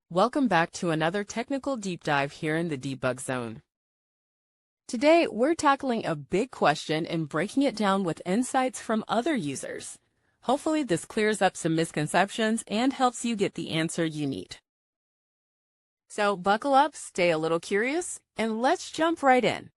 Welcome back to another technical deep dive here in the debug zone. Today, we're tackling a big question and breaking it down with insights from other users. Hopefully, this clears up some misconceptions and helps you get the answer you need. So buckle up, stay a little curious, and let's jump right in.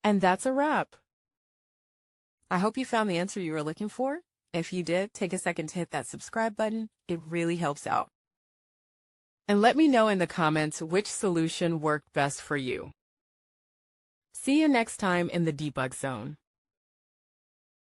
And that's a wrap. I hope you found the answer you were looking for. If you did, take a second to hit that subscribe button. It really helps out. And let me know in the comments which solution worked best for you. See you next time in the debug zone.